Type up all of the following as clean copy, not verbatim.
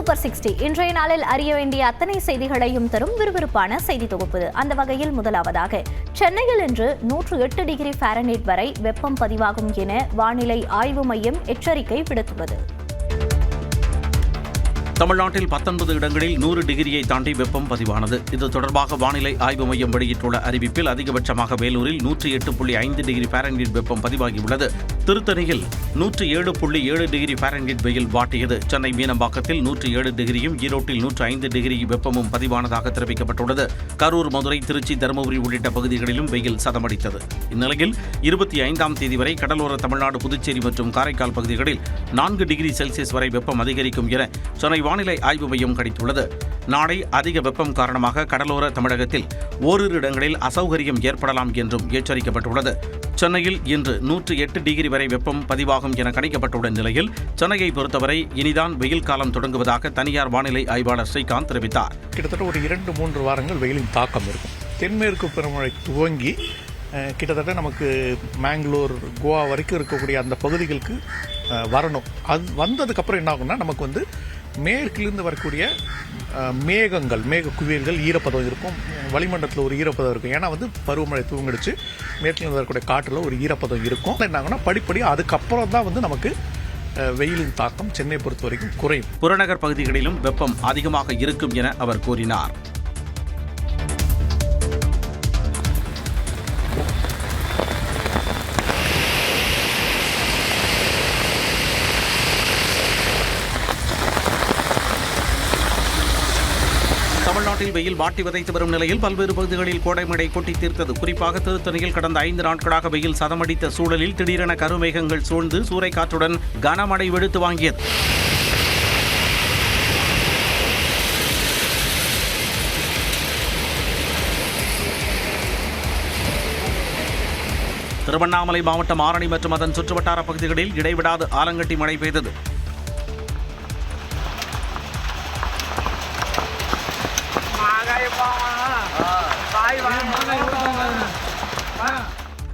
Super 60 இன்றைய நாளில் அறிய வேண்டிய அத்தனை செய்திகளையும் தரும் விறுவிறுப்பான செய்தி தொகுப்பு. அந்த வகையில் முதலாவதாக சென்னையில் இன்று 108 டிகிரி ஃபாரன்ஹீட் வரை வெப்பம் பதிவாகும் என வானிலை ஆய்வு மையம் எச்சரிக்கை விடுத்துள்ளது. தமிழ்நாட்டில் 19 இடங்களில் 100 டிகிரியை தாண்டி வெப்பம் பதிவானது. இது தொடர்பாக வானிலை ஆய்வு மையம் வெளியிட்டுள்ள அறிவிப்பில் அதிகபட்சமாக வேலூரில் 108.5 டிகிரி ஃபாரன்ஹீட் வெப்பம் பதிவாகியுள்ளது. திருத்தணியில் 107.7 டிகிரி ஃபாரன்ஹீட் வெயில் வாட்டியது. சென்னை மீனம்பாக்கத்தில் 107 டிகிரியும் ஈரோட்டில் 105 டிகிரி வெப்பமும் பதிவானதாக தெரிவிக்கப்பட்டுள்ளது. கரூர், மதுரை, திருச்சி, தருமபுரி உள்ளிட்ட பகுதிகளிலும் வெயில் சதமடித்தது. இந்நிலையில் 25ஆம் தேதி வரை கடலோர தமிழ்நாடு, புதுச்சேரி மற்றும் காரைக்கால் பகுதிகளில் 4 டிகிரி செல்சியஸ் வரை வெப்பம் அதிகரிக்கும் என சென்னை வானிலை ஆய்வு மையம் கணித்துள்ளது. நாளை அதிக வெப்பம் காரணமாக கடலோர தமிழகத்தில் ஓரிரு இடங்களில் அசௌகரியம் ஏற்படலாம் என்றும் எச்சரிக்கப்பட்டுள்ளது. சென்னையில் இன்று 108 டிகிரி வரை வெப்பம் பதிவாகும் என கணிக்கப்பட்டுள்ள நிலையில் சென்னையை பொறுத்தவரை இனிதான் வெயில் காலம் தொடங்குவதாக தனியார் வானிலை ஆய்வாளர் ஸ்ரீகாந்த் தெரிவித்தார். கிட்டத்தட்ட ஒரு 2-3 வாரங்கள் வெயிலின் தாக்கம் இருக்கும். தென்மேற்கு பருவமழை துவங்கி கிட்டத்தட்ட நமக்கு மேங்களூர், கோவா வரைக்கும் இருக்கக்கூடிய அந்த பகுதிகளுக்கு வரணும். அது வந்ததுக்கப்புறம் என்ன ஆகும்னா நமக்கு மேற்கிலிருந்து வரக்கூடிய மேகங்கள், மேக குவியல்கள், ஈரப்பதம் இருக்கும். வளிமண்டலத்தில் ஒரு ஈரப்பதம் இருக்கும். ஏன்னா பருவமழை தூங்கிடுச்சு, மேற்கிலிருந்து வரக்கூடிய காற்றில் ஒரு ஈரப்பதம் இருக்கும். என்ன ஆகும்னா படிப்படியாக அதுக்கப்புறம் தான் நமக்கு வெயிலின் தாக்கம் சென்னை பொறுத்த வரைக்கும் குறையும். புறநகர் பகுதிகளிலும் வெப்பம் அதிகமாக இருக்கும் என அவர் கூறினார். தமிழ்நாட்டில் வெயில் வாட்டி வதைத்து வரும் நிலையில் பல்வேறு பகுதிகளில் கோடைமழை கொட்டி தீர்த்தது. குறிப்பாக திருத்தணியில் கடந்த 5 நாட்களாக வெயில் சதமடித்த சூழலில் திடீரென கருமேகங்கள் சூழ்ந்து சூறைக்காற்றுடன் கனமழை வெளுத்து வாங்கியது. திருவண்ணாமலை மாவட்டம் ஆரணி மற்றும் அதன் சுற்றுவட்டார பகுதிகளில் இடைவிடாது ஆலங்கட்டி மழை பெய்தது.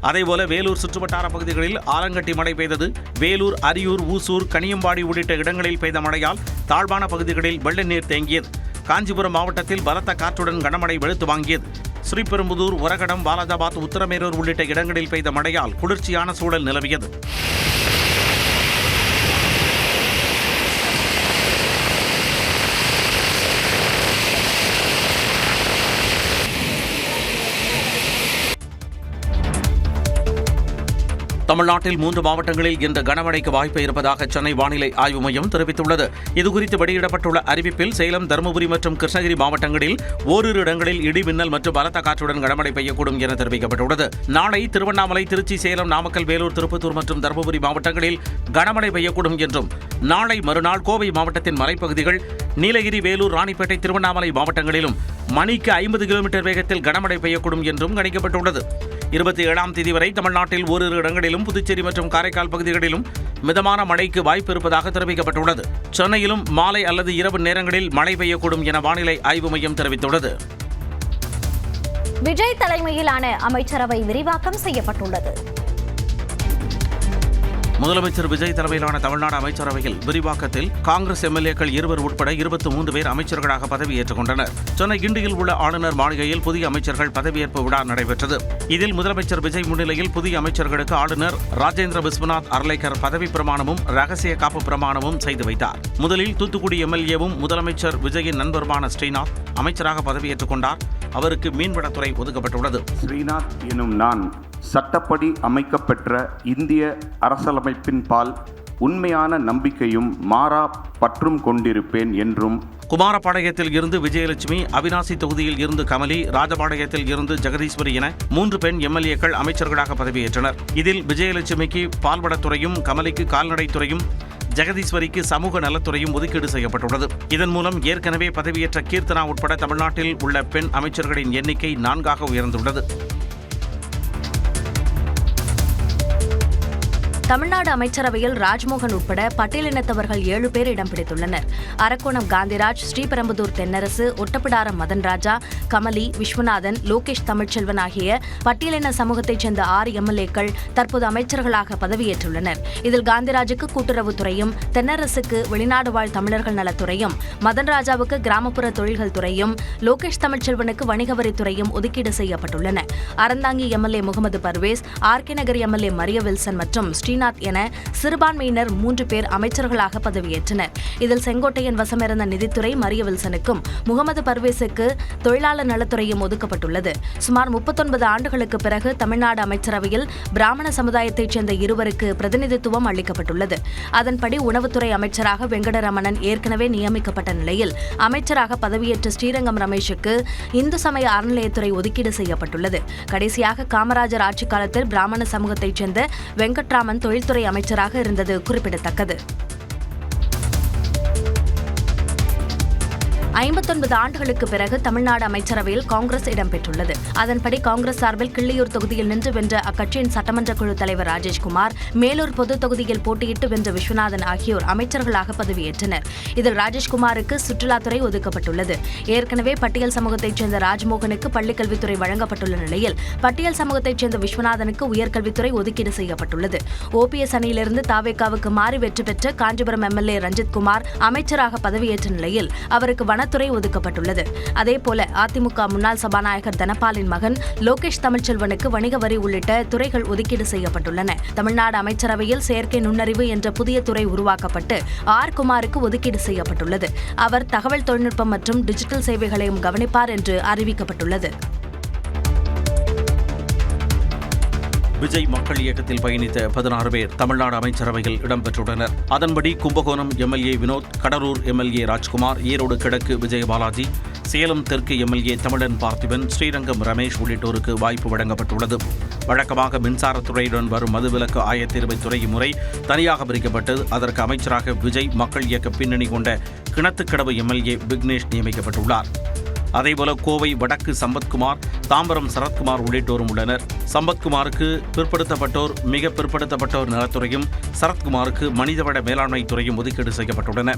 அதேபோல வேலூர் சுற்றுவட்டார பகுதிகளில் ஆலங்கட்டி மழை பெய்தது. வேலூர், அரியூர், ஊசூர், கனியம்பாடி உள்ளிட்ட இடங்களில் பெய்த மழையால் தாழ்வான பகுதிகளில் வெள்ள நீர் தேங்கியது. காஞ்சிபுரம் மாவட்டத்தில் பலத்த காற்றுடன் கனமழை வெளுத்து வாங்கியது. ஸ்ரீபெரும்புதூர், ஒரகடம், பாலாஜாபாத், உத்தரமேரூர் உள்ளிட்ட இடங்களில் பெய்த மழையால் குளிர்ச்சியான சூழல் நிலவியது. தமிழ்நாட்டில் 3 மாவட்டங்களில் இன்று கனமழைக்கு வாய்ப்பு இருப்பதாக சென்னை வானிலை ஆய்வு மையம் தெரிவித்துள்ளது. இதுகுறித்து வெளியிடப்பட்டுள்ள அறிவிப்பில் சேலம், தருமபுரி மற்றும் கிருஷ்ணகிரி மாவட்டங்களில் ஓரிரு இடங்களில் இடி, மின்னல் மற்றும் பலத்த காற்றுடன் கனமழை பெய்யக்கூடும் என தெரிவிக்கப்பட்டுள்ளது. நாளை திருவண்ணாமலை, திருச்சி, சேலம், நாமக்கல், வேலூர், திருப்பத்தூர் மற்றும் தருமபுரி மாவட்டங்களில் கனமழை பெய்யக்கூடும் என்றும், நாளை மறுநாள் கோவை மாவட்டத்தின் மலைப்பகுதிகள், நீலகிரி, வேலூர், ராணிப்பேட்டை, திருவண்ணாமலை மாவட்டங்களிலும் மணிக்கு 50 கிலோமீட்டர் வேகத்தில் கனமழை பெய்யக்கூடும் என்றும் கணிக்கப்பட்டுள்ளது. 27ஆம் தேதி வரை தமிழ்நாட்டில் ஓரிரு இடங்களிலும், புதுச்சேரி மற்றும் காரைக்கால் பகுதிகளிலும் மிதமான மழைக்கு வாய்ப்பு இருப்பதாக தெரிவிக்கப்பட்டுள்ளது. சென்னையிலும் மாலை அல்லது இரவு நேரங்களில் மழை பெய்யக்கூடும் என வானிலை ஆய்வு மையம் தெரிவித்துள்ளது. விஜய் தலைமையிலான அமைச்சரவை விரிவாக்கம் செய்யப்பட்டுள்ளது. முதலமைச்சர் விஜய் தலைமையிலான தமிழ்நாடு அமைச்சரவையில் விரிவாக்கத்தில் காங்கிரஸ் எம்எல்ஏக்கள் 20 உட்பட 23 பேர் அமைச்சர்களாக பதவியேற்றுக் கொண்டனர். சென்னை கிண்டியில் உள்ள ஆளுநர் மாளிகையில் புதிய அமைச்சர்கள் பதவியேற்பு விழா நடைபெற்றது. இதில் முதலமைச்சர் விஜய் முன்னிலையில் புதிய அமைச்சர்களுக்கு ஆளுநர் ராஜேந்திர விஸ்வநாத் அர்லேக்கர் பதவி பிரமாணமும் ரகசிய காப்பு பிரமாணமும் செய்து வைத்தார். முதலில் தூத்துக்குடி எம்எல்ஏவும் முதலமைச்சர் விஜயின் நண்பருமான ஸ்ரீநாத் அமைச்சராக பதவியேற்றுக் கொண்டார். அவருக்கு மீன்வளத்துறை ஒதுக்கப்பட்டுள்ளது. ஸ்ரீநாத் எனும் நான் சட்டப்படி அமைக்கப்பெற்ற இந்திய அரசியலமைப்பின் பால் உண்மையான நம்பிக்கையும் மாறா பற்றும் கொண்டிருப்பேன் என்றும். குமாரபாளையத்தில் இருந்து விஜயலட்சுமி, அவினாசி தொகுதியில் இருந்து கமலி, ராஜபாளையத்தில் இருந்து ஜெகதீஸ்வரி என 3 பெண் எம்எல்ஏக்கள் அமைச்சர்களாக பதவியேற்றனர். இதில் விஜயலட்சுமிக்கு பால்வளத்துறையும், கமலிக்கு கால்நடைத்துறையும், ஜெகதீஸ்வரிக்கு சமூக நலத்துறையும் ஒதுக்கீடு செய்யப்பட்டுள்ளது. இதன் மூலம் ஏற்கனவே பதவியேற்ற கீர்த்தனா உட்பட தமிழ்நாட்டில் உள்ள பெண் அமைச்சர்களின் எண்ணிக்கை 4ஆக உயர்ந்துள்ளது. தமிழ்நாடு அமைச்சரவையில் ராஜ்மோகன் உட்பட பட்டியலினத்தவர்கள் 7 பேர் இடம் பிடித்துள்ளனர். அரக்கோணம் காந்திராஜ், ஸ்ரீபெரும்புதூர் தென்னரசு, ஒட்டப்பிடாரம் மதன் ராஜா, கமலி, விஸ்வநாதன், லோகேஷ் தமிழ்ச்செல்வன் ஆகிய பட்டியலின சமூகத்தைச் சேர்ந்த 6 எம்எல்ஏக்கள் தற்போது அமைச்சர்களாக பதவியேற்றுள்ளனர். இதில் காந்திராஜுக்கு கூட்டுறவுத்துறையும், தென்னரசுக்கு வெளிநாடு வாழ் தமிழர்கள் நலத்துறையும், மதன் ராஜாவுக்கு கிராமப்புற தொழில்கள் துறையும், லோகேஷ் தமிழ்ச்செல்வனுக்கு வணிக வரித்துறையும் ஒதுக்கீடு செய்யப்பட்டுள்ளன. Aranthangi MLA Mohammed Pervez, RK Nagar MLA Mariya Wilson மற்றும் ஸ்ரீநாத் என சிறுபான்மையினர் 3 பேர் அமைச்சர்களாக பதவியேற்றனர். இதில் செங்கோட்டையன் வசமிருந்த நிதித்துறை மரிய வில்சனுக்கும், முகமது பர்வேஸுக்கு தொழிலாளர் நலத்துறையும் ஒதுக்கப்பட்டுள்ளது. சுமார் 39 ஆண்டுகளுக்கு பிறகு தமிழ்நாடு அமைச்சரவையில் பிராமண சமுதாயத்தைச் சேர்ந்த 2 பிரதிநிதித்துவம் அளிக்கப்பட்டுள்ளது. அதன்படி உணவுத்துறை அமைச்சராக வெங்கடரமணன் ஏற்கனவே நியமிக்கப்பட்ட நிலையில் அமைச்சராக பதவியேற்ற ஸ்ரீரங்கம் ரமேஷுக்கு இந்து சமய அறநிலையத்துறை ஒதுக்கீடு செய்யப்பட்டுள்ளது. கடைசியாக காமராஜர் ஆட்சிக் காலத்தில் பிராமண சமூகத்தைச் சேர்ந்த வெங்கட்ராமன் தொழில்துறை அமைச்சராக இருந்தது குறிப்பிடத்தக்கது. 59 ஆண்டுகளுக்கு பிறகு தமிழ்நாடு அமைச்சரவையில் காங்கிரஸ் இடம்பெற்றுள்ளது. அதன்படி காங்கிரஸ் சார்பில் கிள்ளியூர் தொகுதியில் நின்று வென்ற அக்கட்சியின் சட்டமன்ற குழு தலைவர் ராஜேஷ்குமார், மேலூர் பொது தொகுதியில் போட்டியிட்டு வென்ற விஸ்வநாதன் ஆகியோர் அமைச்சர்களாக பதவியேற்றனர். இதில் ராஜேஷ்குமாருக்கு சுற்றுலாத்துறை ஒதுக்கப்பட்டுள்ளது. ஏற்கனவே பட்டியல் சமூகத்தைச் சேர்ந்த ராஜ்மோகனுக்கு பள்ளிக்கல்வித்துறை வழங்கப்பட்டுள்ள நிலையில் பட்டியல் சமூகத்தைச் சேர்ந்த விஸ்வநாதனுக்கு உயர்கல்வித்துறை ஒதுக்கீடு செய்யப்பட்டுள்ளது. ஓபிஎஸ் அணியிலிருந்து தாவேகாவுக்கு மாறி வெற்றி பெற்ற காஞ்சிபுரம் எம்எல்ஏ ரஞ்சித்குமார் அமைச்சராக பதவியேற்ற நிலையில் அவருக்கு வனத்துறை ஒதுக்கப்பட்டுள்ளது. அதேபோல அதிமுக முன்னாள் சபாநாயகர் தனபாலின் மகன் லோகேஷ் தமிழ்ச்செல்வனுக்கு வணிக வரி உள்ளிட்ட துறைகள் ஒதுக்கீடு செய்யப்பட்டுள்ளன. தமிழ்நாடு அமைச்சரவையில் செயற்கை நுண்ணறிவு என்ற புதிய துறை உருவாக்கப்பட்டு ஆர் குமாருக்கு ஒதுக்கீடு செய்யப்பட்டுள்ளது. அவர் தகவல் தொழில்நுட்பம் மற்றும் டிஜிட்டல் சேவைகளையும் கவனிப்பார் என்று அறிவிக்கப்பட்டுள்ளது. விஜய் மக்கள் இயக்கத்தில் பயணித்த 16 பேர் தமிழ்நாடு அமைச்சரவையில் இடம்பெற்றுள்ளனர். அதன்படி கும்பகோணம் எம்எல்ஏ வினோத், கடலூர் எம்எல்ஏ ராஜ்குமார், ஈரோடு கிழக்கு விஜயபாலாஜி, சேலம் தெற்கு எம்எல்ஏ தமிழன் பார்த்திபன், ஸ்ரீரங்கம் ரமேஷ் உள்ளிட்டோருக்கு வாய்ப்பு வழங்கப்பட்டுள்ளது. வழக்கமாக மின்சாரத்துறையுடன் வரும் மதுவிலக்கு ஆயத்தீர்வைத்துறை முறை தனியாக பிரிக்கப்பட்டு அதற்கு அமைச்சராக விஜய் மக்கள் இயக்க பின்னணி கொண்ட கிணத்துக்கடவு எம்எல்ஏ விக்னேஷ் நியமிக்கப்பட்டுள்ளார். அதேபோல கோவை வடக்கு சம்பத்குமார், தாம்பரம் சரத்குமார் உள்ளிட்டோரும் உள்ளனர். சம்பத்குமாருக்கு பிற்படுத்தப்பட்டோர், மிக பிற்படுத்தப்பட்டோர் நலத்துறையும், சரத்குமாருக்கு மனிதவள மேலாண்மை துறையும் ஒதுக்கீடு செய்யப்பட்டுள்ளன.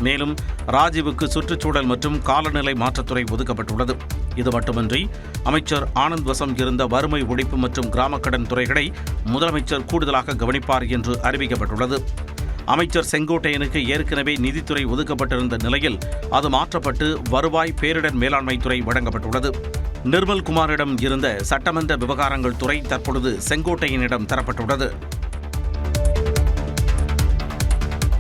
மேலும் ராஜீவுக்கு சுற்றுச்சூழல் மற்றும் காலநிலை மாற்றத்துறை ஒதுக்கப்பட்டுள்ளது. இது மட்டுமின்றி அமைச்சர் ஆனந்த் வசம் இருந்த வறுமை ஒழிப்பு மற்றும் கிராமக்கடன் துறைகளை முதலமைச்சர் கூடுதலாக கவனிப்பார் என்று அறிவிக்கப்பட்டுள்ளது. அமைச்சர் செங்கோட்டையனுக்கு ஏற்கனவே நிதித்துறை ஒதுக்கப்பட்டிருந்த நிலையில் அது மாற்றப்பட்டு வருவாய் பேரிடர் மேலாண்மை துறை வழங்கப்பட்டுள்ளது. நிர்மல் குமாரிடம் இருந்த சட்டமன்ற விவகாரங்கள் துறை தற்பொழுது செங்கோட்டையனிடம் தரப்பட்டுள்ளது.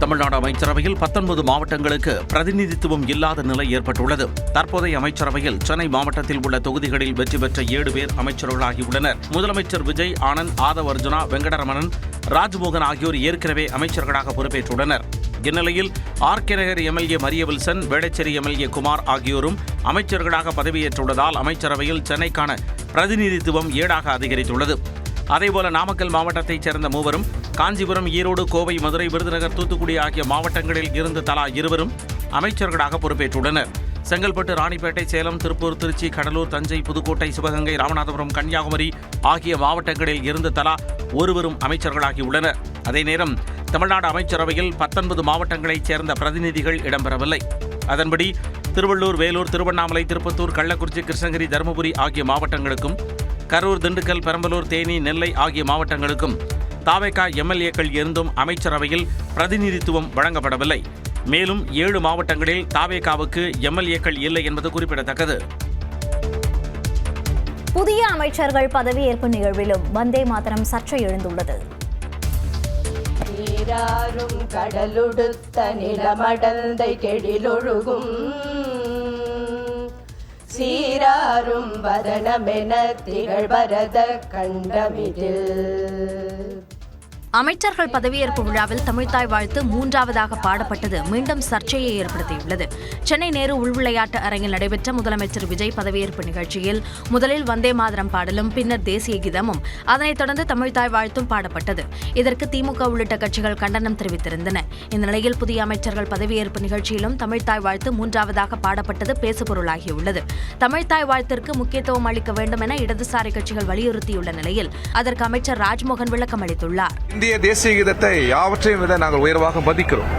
தமிழ்நாடு அமைச்சரவையில் 19 மாவட்டங்களுக்கு பிரதிநிதித்துவம் இல்லாத நிலை ஏற்பட்டுள்ளது. தற்போதைய அமைச்சரவையில் சென்னை மாவட்டத்தில் உள்ள தொகுதிகளில் வெற்றி பெற்ற 7 பேர் அமைச்சர்களாகியுள்ளனர். முதலமைச்சர் விஜய், ஆனந்த், ஆதவ் அர்ஜுனா, வெங்கடரமணன், ராஜ்மோகன் ஆகியோர் ஏற்கனவே அமைச்சர்களாக பொறுப்பேற்றுள்ளனர். இந்நிலையில் ஆர்கே நகர் எம்எல்ஏ மரிய வில்சன், வேளச்சேரி எம்எல்ஏ குமார் ஆகியோரும் அமைச்சர்களாக பதவியேற்றுள்ளதால் அமைச்சரவையில் சென்னைக்கான பிரதிநிதித்துவம் 7ஆக அதிகரித்துள்ளது. அதேபோல நாமக்கல் மாவட்டத்தைச் சேர்ந்த 3 காஞ்சிபுரம், ஈரோடு, கோவை, மதுரை, விருதுநகர், தூத்துக்குடி ஆகிய மாவட்டங்களில் இருந்து தலா 2 அமைச்சர்களாக பொறுப்பேற்றுள்ளனர். செங்கல்பட்டு, ராணிப்பேட்டை, சேலம், திருப்பூர், திருச்சி, கடலூர், தஞ்சை, புதுக்கோட்டை, சிவகங்கை, ராமநாதபுரம், கன்னியாகுமரி ஆகிய மாவட்டங்களில் இருந்து தலா 1 அமைச்சர்களாகியுள்ளனர். அதே நேரம் தமிழ்நாடு அமைச்சரவையில் 19 மாவட்டங்களைச் சேர்ந்த பிரதிநிதிகள் இடம்பெறவில்லை. அதன்படி திருவள்ளூர், வேலூர், திருவண்ணாமலை, திருப்பத்தூர், கள்ளக்குறிச்சி, கிருஷ்ணகிரி, தருமபுரி ஆகிய மாவட்டங்களுக்கும், கரூர், திண்டுக்கல், பெரம்பலூர், தேனி, நெல்லை ஆகிய மாவட்டங்களுக்கும் தாவேகா எம்எல்ஏக்கள் இருந்தும் அமைச்சரவையில் பிரதிநிதித்துவம் வழங்கப்படவில்லை. மேலும் 7 மாவட்டங்களில் தாவேகாவுக்கு எம்எல்ஏக்கள் இல்லை என்பது குறிப்பிடத்தக்கது. புதிய அமைச்சர்கள் பதவியேற்பு நிகழ்விலும் வந்தே மாதரம் சர்ச்சை எழுந்துள்ளது. நீராறும் கடலுடுத்த நிலமடந்தை கெடிலொழுகும் சீராரும் வதனமென திகழ்வரத கண்டமிதில். அமைச்சர்கள் பதவியேற்பு விழாவில் தமிழ்த்தாய் வாழ்த்து 3வதாக பாடப்பட்டது மீண்டும் சர்ச்சையை ஏற்படுத்தியுள்ளது. சென்னை நேரு உள்விளையாட்டு அரங்கில் நடைபெற்ற முதலமைச்சர் விஜய் பதவியேற்பு நிகழ்ச்சியில் முதலில் வந்தே மாதரம் பாடலும் பின்னர் தேசிய கீதமும் அதனைத் தொடர்ந்து தமிழ்த்தாய் வாழ்த்தும் பாடப்பட்டது. இதற்கு திமுக உள்ளிட்ட கட்சிகள் கண்டனம் தெரிவித்திருந்தன. இந்த நிலையில் புதிய அமைச்சர்கள் பதவியேற்பு நிகழ்ச்சியிலும் தமிழ்த்தாய் வாழ்த்து 3வதாக பாடப்பட்டது பேசுபொருளாகியுள்ளது. தமிழ்த்தாய் வாழ்த்திற்கு முக்கியத்துவம் அளிக்க வேண்டும் என இடதுசாரி கட்சிகள் வலியுறுத்தியுள்ள நிலையில் அதற்கு அமைச்சர் ராஜ்மோகன் விளக்கம் அளித்துள்ளார். இந்திய தேசிய கீதத்தை யாவற்றையும் விட நாங்கள் உயர்வாக மதிக்கிறோம்.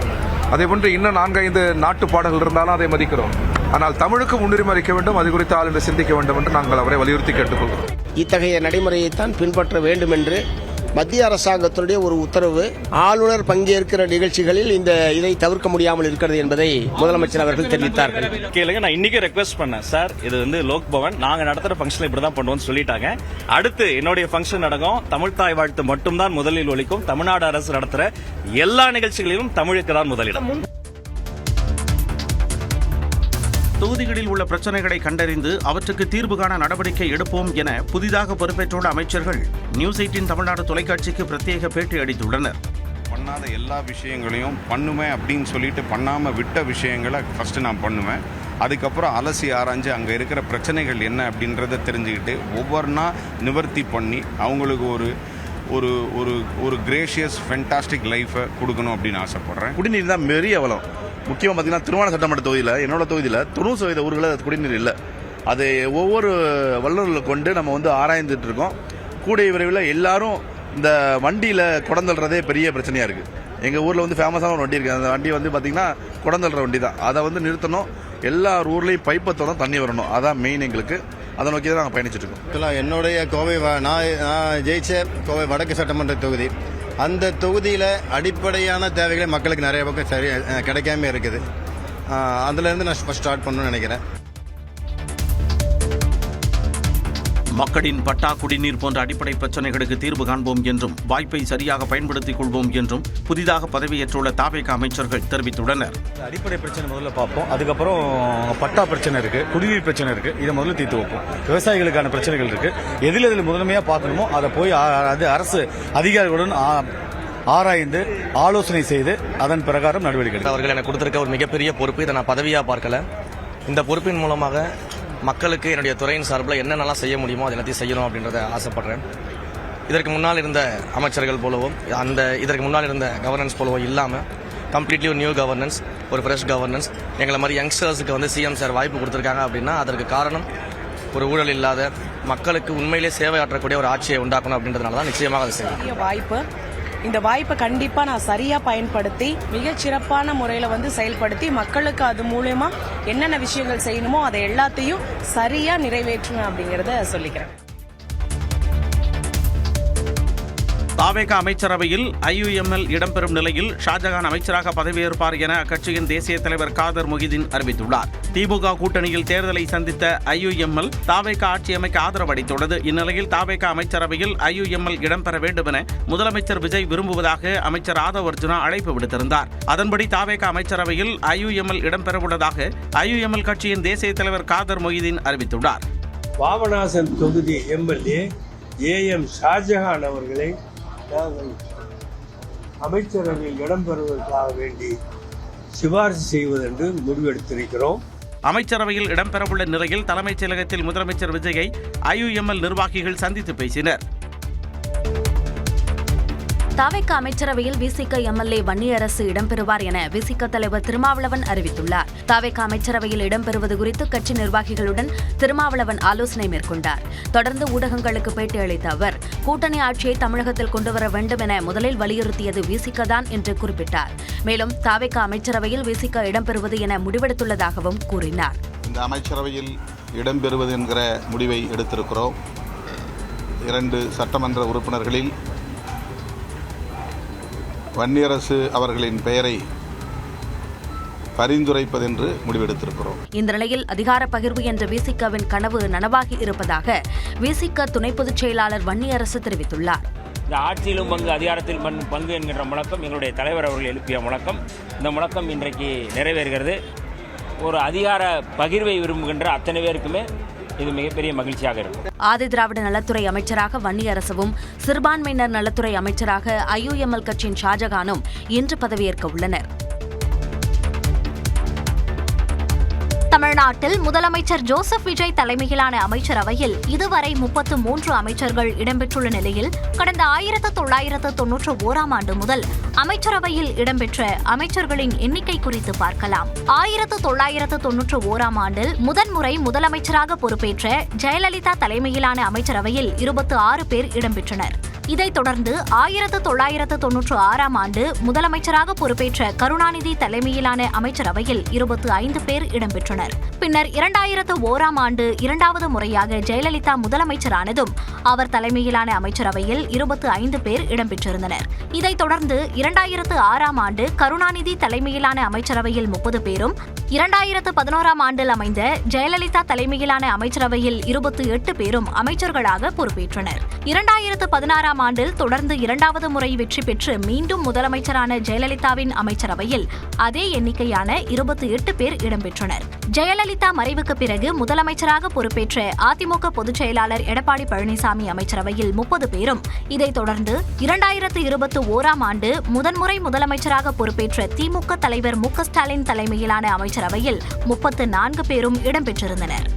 அதே போன்று இன்னும் 4-5 நாட்டு பாடல்கள் இருந்தாலும் அதை மதிக்கிறோம். ஆனால் தமிழுக்கு முன்னுரிமை அளிக்க வேண்டும், அது குறித்து ஆளுநர் சிந்திக்க வேண்டும் என்று நாங்கள் அவரை வலியுறுத்தி கேட்டுக்கொள்கிறோம். இத்தகைய நடைமுறையைத்தான் பின்பற்ற வேண்டும் என்று மத்திய அரசாங்கத்தினுடைய ஒரு உத்தரவு. ஆளுநர் பங்கேற்கிற நிகழ்ச்சிகளில் இதை தவிர்க்க முடியாமல் இருக்கிறது என்பதை முதலமைச்சர் அவர்கள் தெரிவித்தார்கள். கேளுங்க, நான் இன்னைக்கு ரெக்வெஸ்ட் பண்ணேன் சார், இது வந்து லோக் பவன், நாங்க நடத்துற ஃபங்க்ஷன் இப்படிதான் பண்ணுவோம்னு சொல்லிட்டாங்க. அடுத்து என்னுடைய ஃபங்க்ஷன் நடக்கும், தமிழ் தாய் வாழ்த்து மட்டும்தான் முதலில் ஒலிக்கும். தமிழ்நாடு அரசு நடத்துற எல்லா நிகழ்ச்சிகளிலும் தமிழுக்கு தான் முதலிடம். தொகுதிகளில் உள்ள பிரச்சனைகளை கண்டறிந்து அவற்றுக்கு தீர்வு காண நடவடிக்கை எடுப்போம் என புதிதாக பொறுப்பேற்றுள்ள அமைச்சர்கள் நியூஸ் 18 தமிழ்நாடு தொலைக்காட்சிக்கு பிரத்யேக பேட்டி அளித்துள்ளனர். பண்ணாத எல்லா விஷயங்களையும் பண்ணுவேன் அப்படின்னு சொல்லிட்டு பண்ணாமல் விட்ட விஷயங்களை ஃபஸ்ட்டு நான் பண்ணுவேன். அதுக்கப்புறம் அலசி ஆராய்ஞ்சு அங்கே இருக்கிற பிரச்சனைகள் என்ன அப்படின்றத தெரிஞ்சுக்கிட்டு ஒவ்வொன்றா நிவர்த்தி பண்ணி அவங்களுக்கு ஒரு ஒரு ஒரு கிரேஷியஸ் ஃபென்டாஸ்டிக் லைஃபை கொடுக்கணும் அப்படின்னு ஆசைப்பட்றேன். குடிநீர் தான் பெரிய அவலம். முக்கியமாக பார்த்தீங்கன்னா திருமண சட்டமன்ற தொகுதியில், என்னோட தொகுதியில் 90% ஊர்களில் குடிநீர் இல்லை. அது ஒவ்வொரு வல்லுநர்களை கொண்டு நம்ம ஆராய்ந்துட்டு இருக்கோம். கூடிய விரைவில் எல்லாரும் இந்த வண்டியில் குடந்தள்ளுறதே பெரிய பிரச்சனையாக இருக்குது. எங்கள் ஊரில் ஃபேமஸான ஒரு வண்டி இருக்குது. அந்த வண்டி பார்த்தீங்கன்னா குடந்தள்ளுற வண்டி தான். அதை நிறுத்தணும். எல்லா ஊர்லேயும் பைப்பை திறந்து தண்ணி வரணும். அதான் மெயின் எங்களுக்கு. அதை நோக்கி தான் நாங்கள் பயணிச்சுட்டு இருக்கோம். என்னுடைய கோவை, நான் ஜெயிச்ச கோவை வடக்கு சட்டமன்ற தொகுதி, அந்த தொகுதியில் அடிப்படையான தேவைகளை மக்களுக்கு நிறைய பக்கம் சரி கிடைக்காம இருக்குது. அதுலேருந்து நான் ஃபஸ்ட் ஸ்டார்ட் பண்ணணும்னு நினைக்கிறேன். மக்களின் பட்டா, குடிநீர் போன்ற அடிப்படை பிரச்சனைகளுக்கு தீர்வு காண்போம் என்றும் வாய்ப்பை சரியாக பயன்படுத்திக் கொள்வோம் என்றும் புதிதாக பதவியேற்றுள்ள தாவேக அமைச்சர்கள் தெரிவித்துள்ளனர். அடிப்படை பிரச்சனை முதல்ல பார்ப்போம், அதுக்கப்புறம் பட்டா பிரச்சனை இருக்கு, குடிநீர் பிரச்சனை இருக்கு, இதை முதல்ல தீர்த்து வைப்போம். விவசாயிகளுக்கான பிரச்சனைகள் இருக்கு, எதில் முதன்மையாக பார்க்கணுமோ அதை போய் அரசு அதிகாரிகளுடன் ஆராய்ந்து ஆலோசனை செய்து அதன் பிரகாரம் நடவடிக்கை எடுக்கும். அவர்கள் எனக்கு கொடுத்திருக்க ஒரு மிகப்பெரிய பொறுப்பு, இதை நான் பதவியாக பார்க்கல. இந்த பொறுப்பின் மூலமாக மக்களுக்கு என்னுடைய துறையின் சார்பில் என்னென்னலாம் செய்ய முடியுமோ அதை எல்லாத்தையும் செய்யணும் அப்படின்றத ஆசைப்படுறேன். இதற்கு முன்னால் இருந்த அமைச்சர்கள் போலவும் இதற்கு முன்னால் இருந்த கவர்னன்ஸ் போலவும் இல்லாமல் கம்ப்ளீட்லி ஒரு நியூ கவர்னன்ஸ், ஒரு ஃப்ரெஷ் கவர்னன்ஸ். எங்களை மாதிரி யங்ஸ்டர்ஸுக்கு சிஎம் சார் வாய்ப்பு கொடுத்துருக்காங்க அப்படின்னா அதற்கு காரணம் ஒரு ஊழல் இல்லாத மக்களுக்கு உண்மையிலே சேவையாற்றக்கூடிய ஒரு ஆட்சியை உண்டாக்கணும் அப்படின்றதுனால தான் நிச்சயமாக அதை செய்யும். வாய்ப்பு, இந்த வாய்ப்பை கண்டிப்பாக நான் சரியாக பயன்படுத்தி மிகச் சிறப்பான முறையில் செயல்படுத்தி மக்களுக்கு அது மூலமா என்னென்ன விஷயங்கள் செய்யணுமோ அதை எல்லாத்தையும் சரியாக நிறைவேற்றுவேன் அப்படிங்கிறத சொல்லிக்கிறேன். தாவேக அமைச்சரவையில் IUML இடம்பெறும் நிலையில் ஷாஜகான் அமைச்சராக பதவியேற்பார் என அக்கட்சியின் தேசிய தலைவர் காதர் மொஹிதீன் அறிவித்துள்ளார். திமுக கூட்டணியில் தேர்தலை சந்தித்த IUML தாவேக ஆட்சி அமைக்க ஆதரவு அளித்துள்ளது. இந்நிலையில் தாவேக அமைச்சரவையில் IUML இடம்பெற வேண்டும் என முதலமைச்சர் விஜய் விரும்புவதாக அமைச்சர் ஆதவ் அர்ஜுனா அழைப்பு விடுத்திருந்தார். அதன்படி தாவேக அமைச்சரவையில் IUML இடம்பெறவுள்ளதாக IUML கட்சியின் தேசிய தலைவர் காதர் மொஹிதீன் அறிவித்துள்ளார். பாபநாசம் தொகுதி MLA AM ஷாஜகான் அவர்களை நாங்கள் அமைச்சரவையில் இடம்பெறுவதற்காக வேண்டி சிபாரிசு செய்வதென்று முடிவெடுத்திருக்கிறோம். அமைச்சரவையில் இடம்பெறவுள்ள நிலையில் தலைமைச் செயலகத்தில் முதலமைச்சர் விஜயை IUML நிர்வாகிகள் சந்தித்து பேசினர். தாவேக அமைச்சரவையில் விசிக MLA வன்னியரசு இடம்பெறுவார் என விசிக தலைவர் திருமாவளவன் அறிவித்துள்ளார். தாவேக அமைச்சரவையில் இடம்பெறுவது குறித்து கட்சி நிர்வாகிகளுடன் திருமாவளவன் ஆலோசனை மேற்கொண்டார். தொடர்ந்து ஊடகங்களுக்கு பேட்டி அளித்த அவர் கூட்டணி ஆட்சியை தமிழகத்தில் கொண்டுவர வேண்டும் என முதலில் வலியுறுத்தியது விசிக தான் என்று குறிப்பிட்டார். மேலும் தாவேக அமைச்சரவையில் விசிக இடம்பெறுவது என முடிவெடுத்துள்ளதாகவும் கூறினார். இந்த அமைச்சரவையில் இடம்பெறுவது என்கிற முடிவை எடுத்திருக்கிறோம். 2 சட்டமன்ற உறுப்பினர்களில் வன்னியரசு அவர்களின் பெயரை பரிந்துரைப்பதென்று முடிவெடுத்திருக்கிறோம். இந்த நிலையில் அதிகார பகிர்வு என்ற விசிகவின் கனவு நனவாகி இருப்பதாக விசிக துணை பொதுச் செயலாளர் வன்னியரசு தெரிவித்துள்ளார். இந்த ஆட்சியிலும் பங்கு, அதிகாரத்தில் பங்கு என்கின்ற முழக்கம் எங்களுடைய தலைவர் அவர்கள் எழுப்பிய முழக்கம். இந்த முழக்கம் இன்றைக்கு நிறைவேறுகிறது. ஒரு அதிகார பகிர்வை விரும்புகின்ற அத்தனை பேருக்குமே இது மிகப்பெரிய மகிழ்ச்சியாக இருக்கும். ஆதி திராவிட நலத்துறை அமைச்சராக வன்னியரசுவும் சிறுபான்மையினர் நலத்துறை அமைச்சராக IUML கட்சியின் ஷாஜகானும் இன்று பதவியேற்க உள்ளனர். தமிழ்நாட்டில் முதலமைச்சர் ஜோசப் விஜய் தலைமையிலான அமைச்சரவையில் இதுவரை 33 அமைச்சர்கள் இடம்பெற்றுள்ள நிலையில் கடந்த 1991ஆம் ஆண்டு முதல் அமைச்சரவையில் இடம்பெற்ற அமைச்சர்களின் எண்ணிக்கை குறித்து பார்க்கலாம். 1991ஆம் ஆண்டில் முதன்முறை முதலமைச்சராக பொறுப்பேற்ற ஜெயலலிதா தலைமையிலான அமைச்சரவையில் 26 பேர் இடம்பெற்றனர். இதைத் தொடர்ந்து 1996ஆம் ஆண்டு முதலமைச்சராக பொறுப்பேற்ற கருணாநிதி தலைமையிலான அமைச்சரவையில் 25 பேர் இடம்பெற்றனர். பின்னர் 2001ஆம் ஆண்டு இரண்டாவது முறையாக ஜெயலலிதா முதலமைச்சரானதும் அவர் தலைமையிலான அமைச்சரவையில் 25 பேர் இடம்பெற்றிருந்தனர். இதைத் தொடர்ந்து 2006ஆம் ஆண்டு கருணாநிதி தலைமையிலான அமைச்சரவையில் 30 பேரும் 2011ஆம் ஆண்டில் அமைந்த ஜெயலலிதா தலைமையிலான அமைச்சரவையில் 28 பேரும் அமைச்சர்களாக பொறுப்பேற்றனர். 2016ஆம் ஆண்டில் தொடர்ந்து இரண்டாவது முறை வெற்றி பெற்று மீண்டும் முதலமைச்சரான ஜெயலலிதாவின் அமைச்சரவையில் அதே எண்ணிக்கையான 28 பேர் இடம்பெற்றனர். ஜெயலலிதா மறைவுக்கு பிறகு முதலமைச்சராக பொறுப்பேற்ற அதிமுக பொதுச் செயலாளர் எடப்பாடி பழனிசாமி அமைச்சரவையில் 30 பேரும், இதைத் தொடர்ந்து 2021ஆம் ஆண்டு முதன்முறை முதலமைச்சராக பொறுப்பேற்ற திமுக தலைவர் மு க ஸ்டாலின் தலைமையிலான அமைச்சரவையில் 34 பேரும் இடம்பெற்றிருந்தனர்.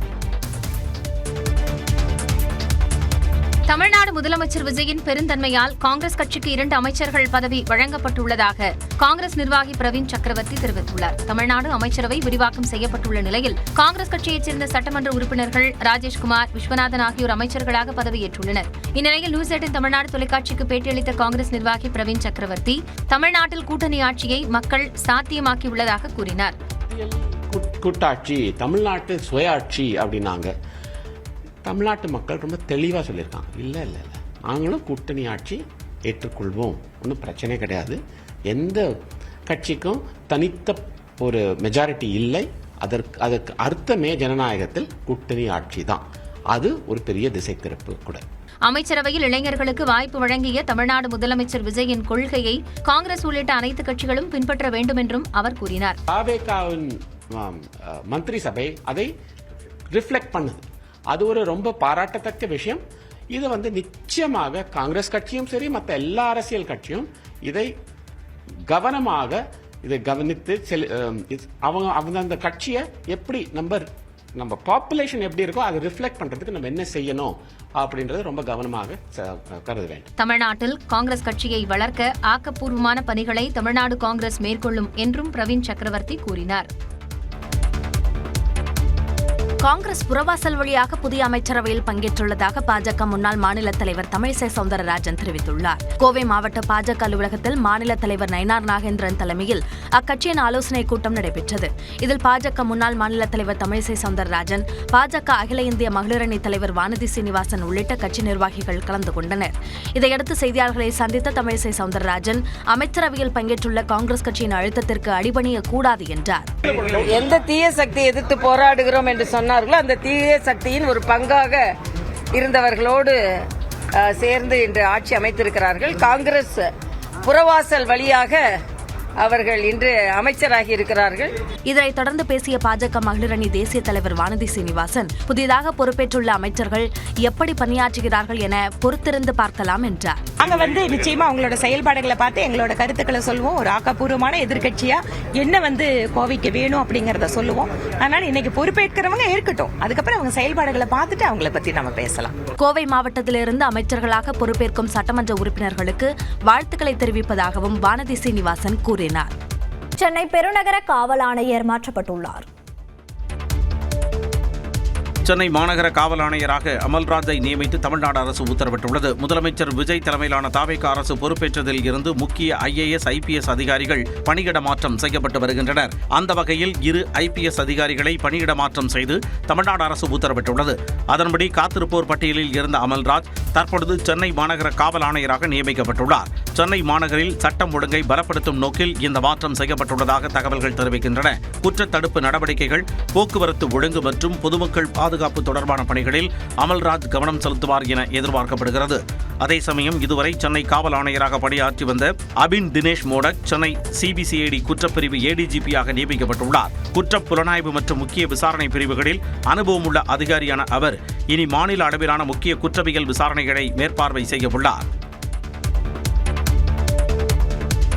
தமிழ்நாடு முதலமைச்சர் விஜயின் பெருந்தன்மையால் காங்கிரஸ் கட்சிக்கு 2 அமைச்சர்கள் பதவி வழங்கப்பட்டுள்ளதாக காங்கிரஸ் நிர்வாகி பிரவீன் சக்கரவர்த்தி தெரிவித்துள்ளார். தமிழ்நாடு அமைச்சரவை விரிவாக்கம் செய்யப்பட்டுள்ள நிலையில் காங்கிரஸ் கட்சியைச் சேர்ந்த சட்டமன்ற உறுப்பினர்கள் ராஜேஷ்குமார், விஸ்வநாதன் ஆகியோர் அமைச்சர்களாக பதவியேற்றுள்ளனர். இந்நிலையில் நியூஸ் 18 தமிழ்நாடு தொலைக்காட்சிக்கு பேட்டியளித்த காங்கிரஸ் நிர்வாகி பிரவீன் சக்கரவர்த்தி தமிழ்நாட்டில் கூட்டணி ஆட்சியை மக்கள் சாத்தியமாக்கியுள்ளதாக கூறினார். கூட்டாட்சி, தமிழ்நாட்டு சுயாட்சி அப்படின்னாங்க. தமிழ்நாட்டு மக்கள் ரொம்ப தெளிவாக சொல்லியிருக்காங்க, இல்லை இல்லை இல்லை நாங்களும் கூட்டணி ஆட்சி ஏற்றுக்கொள்வோம், ஒன்றும் பிரச்சனை கிடையாது. எந்த கட்சிக்கும் தனித்த ஒரு மெஜாரிட்டி இல்லை. அதற்கு அர்த்தமே ஜனநாயகத்தில் கூட்டணி ஆட்சி தான். அது ஒரு பெரிய திசை திருப்பு கூட. அமைச்சரவையில் இளைஞர்களுக்கு வாய்ப்பு வழங்கிய தமிழ்நாடு முதலமைச்சர் விஜயின் கொள்கையை காங்கிரஸ் உள்ளிட்ட அனைத்து கட்சிகளும் பின்பற்ற வேண்டும் என்றும் அவர் கூறினார். பாவேகாவின் மந்திரி சபை அதை ரிஃப்ளெக்ட் பண்ணுது. அது ஒரு ரொம்ப பாராட்டத்தக்க விஷயம். இது நிச்சயமாக காங்கிரஸ் கட்சியும் சரி மற்ற எல்லா அரசியல் கட்சியும் இதை கவனமாக இதை கவனித்து அவங்க அந்த கட்சியை எப்படி நம்ம பாப்புலேஷன் எப்படி இருக்கோ அதை ரிஃப்ளெக்ட் பண்றதுக்கு நம்ம என்ன செய்யணும் அப்படின்றது ரொம்ப கவனமாக கருத வேண்டும். தமிழ்நாட்டில் காங்கிரஸ் கட்சியை வளர்க்க ஆக்கப்பூர்வமான பணிகளை தமிழ்நாடு காங்கிரஸ் மேற்கொள்ளும் என்றும் பிரவீன் சக்கரவர்த்தி கூறினார். காங்கிரஸ் புறவாசல் வழியாக புதிய அமைச்சரவையில் பங்கேற்றுள்ளதாக பாஜக முன்னாள் மாநில தலைவர் தமிழிசை சவுந்தரராஜன் தெரிவித்துள்ளார். கோவை மாவட்ட பாஜக அலுவலகத்தில் மாநில தலைவர் நயினார் நாகேந்திரன் தலைமையில் அக்கட்சியின் ஆலோசனைக் கூட்டம் நடைபெற்றது. இதில் பாஜக முன்னாள் மாநில தலைவர் தமிழிசை சவுந்தரராஜன், பாஜக அகில இந்திய மகளிரணி தலைவர் வானதி சீனிவாசன் உள்ளிட்ட கட்சி நிர்வாகிகள் கலந்து கொண்டனர். இதையடுத்து செய்தியாளர்களை சந்தித்த தமிழிசை சவுந்தரராஜன் அமைச்சரவையில் பங்கேற்றுள்ள காங்கிரஸ் கட்சியின் அழுத்தத்திற்கு அடிபணியக்கூடாது என்றார். எந்த தீய சக்தி எதிர்த்து போராடுகிறோம் என்று சொன்னார்களோ அந்த தீய சக்தியின் ஒரு பங்காக இருந்தவர்களோடு சேர்ந்து இன்று ஆட்சி அமைத்திருக்கிறார்கள். காங்கிரஸ் புறவாசல் வழியாக அவர்கள் இன்று அமைச்சராகி இருக்கிறார்கள். இதனைத் தொடர்ந்து பேசிய பாஜக மகளிரணி தேசிய தலைவர் வானதி சீனிவாசன், புதிதாக பொறுப்பேற்றுள்ள அமைச்சர்கள் எப்படி பணியாற்றுகிறார்கள் என பொறுத்திருந்து பார்க்கலாம் என்றார். நாங்க நிச்சயமா அவங்களோட செயல்பாடுகளை பார்த்து எங்களோட கருத்துக்களை சொல்லுவோம். ஒரு ஆக்கப்பூர்வமான எதிர்கட்சியா என்ன கோவைக்கு வேணும் அப்படிங்கறத சொல்லுவோம். அதனால இன்னைக்கு பொறுப்பேற்கிறவங்க இருக்கட்டும், அதுக்கப்புறம் அவங்க செயல்பாடுகளை பார்த்துட்டு அவங்கள பத்தி நம்ம பேசலாம். கோவை மாவட்டத்திலிருந்து அமைச்சர்களாக பொறுப்பேற்கும் சட்டமன்ற உறுப்பினர்களுக்கு வாழ்த்துக்களை தெரிவிப்பதாகவும் வானதி சீனிவாசன் கூறினார். சென்னை பெருநகர காவல் ஆணையர் மாற்றப்பட்டுள்ளார். சென்னை மாநகர காவல் ஆணையராக அமல்ராஜை நியமித்து தமிழ்நாடு அரசு உத்தரவிட்டுள்ளது. முதலமைச்சர் விஜய் தலைமையிலான தாவேக அரசு பொறுப்பேற்றதில் இருந்து முக்கிய IAS, IPS அதிகாரிகள் பணியிட மாற்றம் செய்யப்பட்டு வருகின்றனர். அந்த வகையில் 2 IPS அதிகாரிகளை பணியிட மாற்றம் செய்து தமிழ்நாடு அரசு உத்தரவிட்டுள்ளது. அதன்படி காத்திருப்போர் பட்டியலில் இருந்த அமல்ராஜ் தற்பொழுது சென்னை மாநகர காவல் ஆணையராக நியமிக்கப்பட்டுள்ளார். சென்னை மாநகரில் சட்டம் ஒழுங்கை பலப்படுத்தும் நோக்கில் இந்த மாற்றம் செய்யப்பட்டுள்ளதாக தகவல்கள் தெரிவிக்கின்றன. குற்றத்தடுப்பு நடவடிக்கைகள், போக்குவரத்து ஒழுங்கு மற்றும் பொதுமக்கள் பாதுகாப்பு தொடர்பான பணிகளில் அமல்ராஜ் கவனம் செலுத்துவார் என எதிர்பார்க்கப்படுகிறது. அதே சமயம் இதுவரை சென்னை காவல் ஆணையராக பணியாற்றி வந்த அபின் தினேஷ் மோடக் சென்னை CBCID குற்றப்பிரிவு ADGP-யாக நியமிக்கப்பட்டுள்ளார். குற்றப் புலனாய்வு மற்றும் முக்கிய விசாரணை பிரிவுகளில் அனுபவமுள்ள அதிகாரியான அவர் இனி மாநில அளவிலான முக்கிய குற்றவியல் விசாரணைகளை மேற்பார்வை செய்ய உள்ளார்.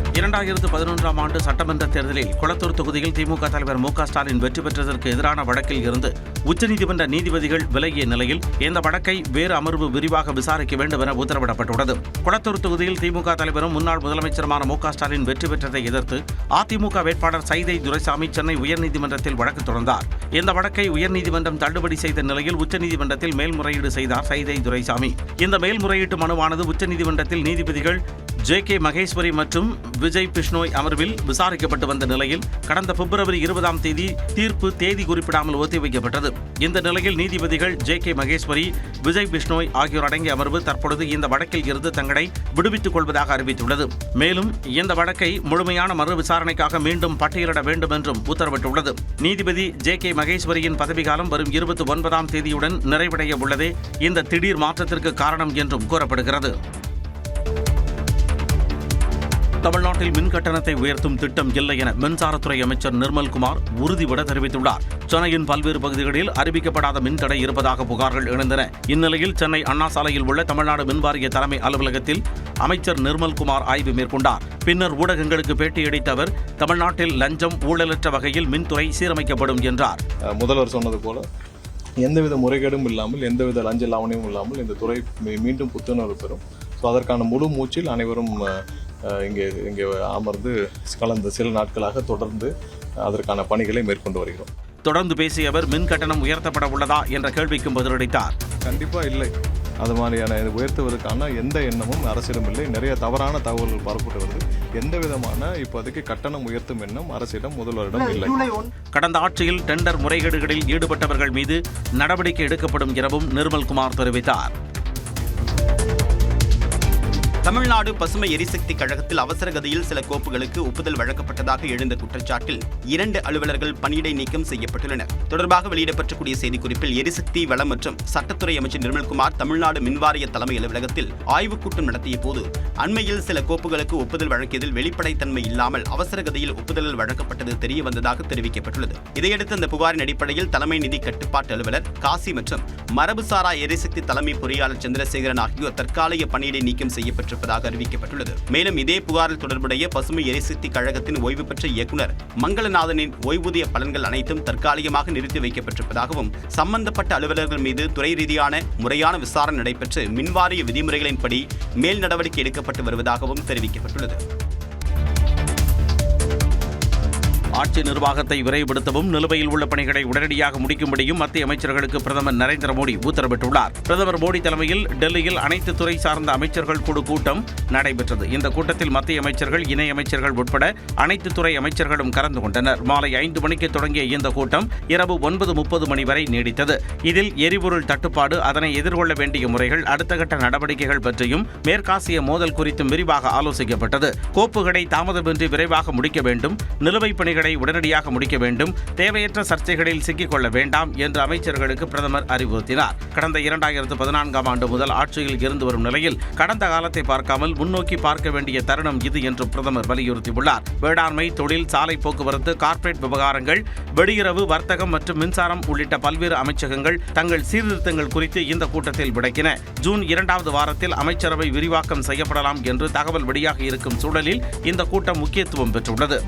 2011ஆம் ஆண்டு சட்டமன்ற தேர்தலில் கொளத்தூர் தொகுதியில் திமுக தலைவர் மு க ஸ்டாலின் வெற்றி பெற்றதற்கு எதிரான வழக்கில் இருந்து உச்சநீதிமன்ற நீதிபதிகள் விலகிய நிலையில் இந்த வழக்கை வேறு அமர்வு விரிவாக விசாரிக்க வேண்டும் என உத்தரவிடப்பட்டுள்ளது. கொளத்தூர் தொகுதியில் திமுக தலைவரும் முன்னாள் முதலமைச்சருமான மு க ஸ்டாலின் வெற்றி பெற்றதை எதிர்த்து அதிமுக வேட்பாளர் சைதை துரைசாமி சென்னை உயர்நீதிமன்றத்தில் வழக்கு தொடர்ந்தார். இந்த வழக்கை உயர்நீதிமன்றம் தள்ளுபடி செய்த நிலையில் உச்சநீதிமன்றத்தில் மேல்முறையீடு செய்தார் சைதை துரைசாமி. இந்த மேல்முறையீட்டு மனுவானது உச்சநீதிமன்றத்தில் நீதிபதிகள் ஜே.கே. மகேஸ்வரி மற்றும் விஜய் பிஷ்ணோய் அமர்வில் விசாரிக்கப்பட்டு வந்த நிலையில் கடந்த பிப்ரவரி 20ஆம் தேதி தீர்ப்பு தேதி குறிப்பிடாமல் ஒத்திவைக்கப்பட்டது. இந்த நிலையில் நீதிபதிகள் ஜே.கே. மகேஸ்வரி, விஜய் பிஷ்ணோய் ஆகியோர் அடங்கிய அமர்வு தற்பொழுது இந்த வழக்கில் இருந்து தங்களை விடுவித்துக் கொள்வதாக அறிவித்துள்ளது. மேலும் இந்த வழக்கை முழுமையான மறு விசாரணைக்காக மீண்டும் பட்டியலிட வேண்டும் என்றும் உத்தரவிட்டுள்ளது. நீதிபதி ஜே.கே. மகேஸ்வரியின் பதவிக்காலம் வரும் 29ஆம் தேதியுடன் நிறைவடைய உள்ளதே இந்த திடீர் மாற்றத்திற்கு காரணம் என்றும் கூறப்படுகிறது. தமிழ்நாட்டில் மின் கட்டணத்தை உயர்த்தும் திட்டம் இல்லை என மின்சாரத்துறை அமைச்சர் நிர்மல்குமார் உறுதிபட தெரிவித்துள்ளார். சென்னையின் பல்வேறு பகுதிகளில் அறிவிக்கப்படாத மின்தடை இருப்பதாக புகார்கள் எழுந்தன. இந்நிலையில் சென்னை அண்ணா சாலையில் உள்ள தமிழ்நாடு மின்வாரிய தலைமை அலுவலகத்தில் அமைச்சர் நிர்மல்குமார் ஆய்வு மேற்கொண்டார். பின்னர் ஊடகங்களுக்கு பேட்டியளித்த அவர் தமிழ்நாட்டில் லஞ்சம் ஊழலற்ற வகையில் மின்துறை சீரமைக்கப்படும் என்றார். முதல்வர் சொன்னது போல எந்தவித முறைகேடும் இல்லாமல், எந்தவித லஞ்ச லாவணியும் இல்லாமல் இந்த துறை மீண்டும் புத்துணர்வு பெறும். ஸோ அதற்கான முழு மூச்சில் அனைவரும் இங்கே அமர்ந்து கலந்த சில நாட்களாக தொடர்ந்து அதற்கான பணிகளை மேற்கொண்டு வருகிறோம். தொடர்ந்து பேசிய அவர் மின் கட்டணம் உயர்த்தப்பட உள்ளதா என்ற கேள்விக்கும் பதிலளித்தார். கண்டிப்பா இல்லை, அது மாதிரியான உயர்த்துவதற்கான எந்த எண்ணமும் அரசிடம் இல்லை. நிறைய தவறான தகவல்கள் பரப்பட்டு வருது. எந்த விதமான இப்போதைக்கு கட்டணம் உயர்த்தும் எண்ணம் அரசிடம் முதல்வரிடம் இல்லை. கடந்த ஆட்சியில் டெண்டர் முறைகேடுகளில் ஈடுபட்டவர்கள் மீது நடவடிக்கை எடுக்கப்படும் எனவும் நிர்மல்குமார் தெரிவித்தார். தமிழ்நாடு பசுமை எரிசக்தி கழகத்தில் அவசர கதியில் சில கோப்புகளுக்கு ஒப்புதல் வழங்கப்பட்டதாக எழுந்த குற்றச்சாட்டில் 2 அலுவலர்கள் பணியிடை நீக்கம் செய்யப்பட்டுள்ளனர். தொடர்பாக வெளியிடப்பட்டக்கூடிய செய்திக்குறிப்பில் எரிசக்தி வளம் மற்றும் சட்டத்துறை அமைச்சர் நிர்மல்குமார் தமிழ்நாடு மின்வாரிய தலைமை அலுவலகத்தில் ஆய்வுக் கூட்டம் நடத்திய போது அண்மையில் சில கோப்புகளுக்கு ஒப்புதல் வழங்கியதில் வெளிப்படைத்தன்மை இல்லாமல் அவசர கதியில் ஒப்புதல்கள் வழங்கப்பட்டது தெரிய வந்ததாக தெரிவிக்கப்பட்டுள்ளது. இதையடுத்து அந்த புகாரின் அடிப்படையில் தலைமை நிதி கட்டுப்பாட்டு அலுவலர் காசி மற்றும் மரபுசாரா எரிசக்தி தலைமை பொறியாளர் சந்திரசேகரன் ஆகியோர் தற்காலிக பணியிடை நீக்கம் செய்யப்பட்டிருப்பதாக அறிவிக்கப்பட்டுள்ளது. மேலும் இதே புகாரில் தொடர்புடைய பசுமை எரிசக்தி கழகத்தின் ஓய்வு பெற்ற இயக்குநர் மங்களநாதனின் ஓய்வூதிய பலன்கள் அனைத்தும் தற்காலிகமாக நிறுத்தி வைக்கப்பட்டிருப்பதாகவும் சம்பந்தப்பட்ட அலுவலர்கள் மீது துறை ரீதியான முறையான விசாரணை நடைபெற்று மின்வாரிய விதிமுறைகளின்படி மேல் நடவடிக்கை எடுக்கப்பட்டு வருவதாகவும் தெரிவிக்கப்பட்டுள்ளது. ஆட்சி நிர்வாகத்தை விரைவுபடுத்தவும் நிலுவையில் உள்ள பணிகளை உடனடியாக முடிக்கும்படியும் மத்திய அமைச்சர்களுக்கு பிரதமர் நரேந்திர மோடி உத்தரவிட்டுள்ளார். பிரதமர் மோடி தலைமையில் டெல்லியில் அனைத்து துறை சார்ந்த அமைச்சர்கள் குழு கூட்டம் நடைபெற்றது. இந்த கூட்டத்தில் மத்திய அமைச்சர்கள், இணை அமைச்சர்கள் உட்பட அனைத்து துறை அமைச்சர்களும் கலந்து கொண்டனர். மாலை 5 மணிக்கு தொடங்கிய இந்த கூட்டம் இரவு 9:30 மணி வரை நீடித்தது. இதில் எரிபொருள் தட்டுப்பாடு, அதனை எதிர்கொள்ள வேண்டிய முறைகள், அடுத்த கட்ட நடவடிக்கைகள் பற்றியும் மேற்காசிய மோதல் குறித்தும் விரிவாக ஆலோசிக்கப்பட்டது. கோப்புகளை தாமதமின்றி விரைவாக முடிக்க வேண்டும், நிலுவைப் பணிகளை உடனடியாக முடிக்க வேண்டும், தேவையற்ற சர்ச்சைகளில் சிக்கிக்கொள்ள வேண்டாம் என்று அமைச்சர்களுக்கு பிரதமர் அறிவுறுத்தினார். கடந்த 2014ஆம் ஆண்டு முதல் ஆட்சியில் இருந்து வரும் நிலையில் கடந்த காலத்தை பார்க்காமல் முன்னோக்கி பார்க்க வேண்டிய தருணம் இது என்று பிரதமர் வலியுறுத்தியுள்ளார். வேளாண்மை, தொழில், சாலை போக்குவரத்து, கார்ப்பரேட் விவகாரங்கள், வெளியுறவு, வர்த்தகம் மற்றும் மின்சாரம் உள்ளிட்ட பல்வேறு அமைச்சகங்கள் தங்கள் சீர்திருத்தங்கள் குறித்து இந்த கூட்டத்தில் விளக்கின. ஜூன் 2வது வாரத்தில் அமைச்சரவை விரிவாக்கம் செய்யப்படலாம் என்று தகவல் வெளியாகி இருக்கும் சூழலில் இந்த கூட்டம் முக்கியத்துவம் பெற்றுள்ளது.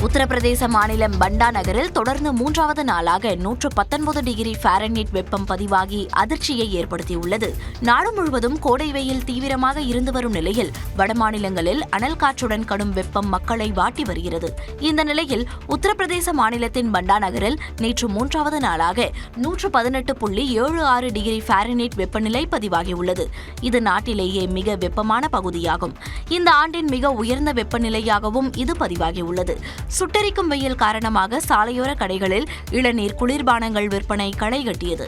உத்தரப்பிரதேச மாநிலம் பண்டா நகரில் தொடர்ந்து 3வது நாளாக 119 டிகிரி ஃபாரன்ஹீட் வெப்பம் பதிவாகி அதிர்ச்சியை ஏற்படுத்தியுள்ளது. நாடு முழுவதும் கோடை வெயில் தீவிரமாக இருந்து வரும் நிலையில் வடமாநிலங்களில் அனல் காற்றுடன் கடும் வெப்பம் மக்களை வாட்டி வருகிறது. இந்த நிலையில் உத்தரப்பிரதேச மாநிலத்தின் பண்டா நகரில் நேற்று 3வது நாளாக 118.76 டிகிரி ஃபாரன்ஹீட் வெப்பநிலை பதிவாகியுள்ளது. இது நாட்டிலேயே மிக வெப்பமான பகுதியாகும். இந்த ஆண்டின் மிக உயர்ந்த வெப்பநிலையாகவும் இது பதிவாகியுள்ளது. சுட்டெரிக்கும் வெயில் காரணமாக சாலையோர கடைகளில் இளநீர், குளிர்பானங்கள் விற்பனை களை கட்டியது.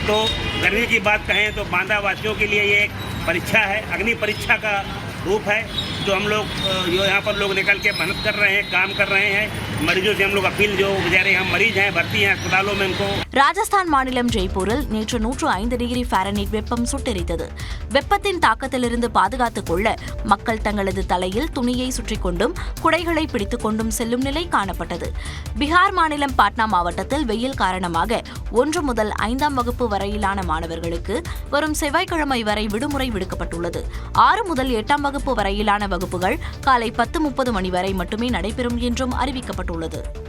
तो गर्मी की बात कहें तो बांदा वासियों के लिए ये एक परीक्षा है, अग्नि परीक्षा का रूप है जो हम लोग यहाँ पर लोग निकल के मेहनत कर रहे हैं, काम कर रहे हैं. मरीजों से हम लोग अपील, जो बेचारे हम मरीज हैं, भर्ती हैं अस्पतालों में, उनको. ராஜஸ்தான் மாநிலம் ஜெய்ப்பூரில் நேற்று 105 டிகிரி ஃபாரன்ஹீட் வெப்பம் சுட்டெரித்தது. வெப்பத்தின் தாக்கத்திலிருந்து பாதுகாத்துக் கொள்ள மக்கள் தங்களது தலையில் துணியை சுற்றிக் கொண்டும் குடைகளை பிடித்துக் கொண்டும் செல்லும் நிலை காணப்பட்டது. பீகார் மாநிலம் பாட்னா மாவட்டத்தில் வெயில் காரணமாக 1 முதல் 5ஆம் வகுப்பு வரையிலான மாணவர்களுக்கு வரும் செவ்வாய்க்கிழமை வரை விடுமுறை விடுக்கப்பட்டுள்ளது. 6 முதல் 8ஆம் வகுப்பு வரையிலான வகுப்புகள் காலை 10:30 மணி வரை மட்டுமே நடைபெறும் என்றும் அறிவிக்கப்பட்டுள்ளது.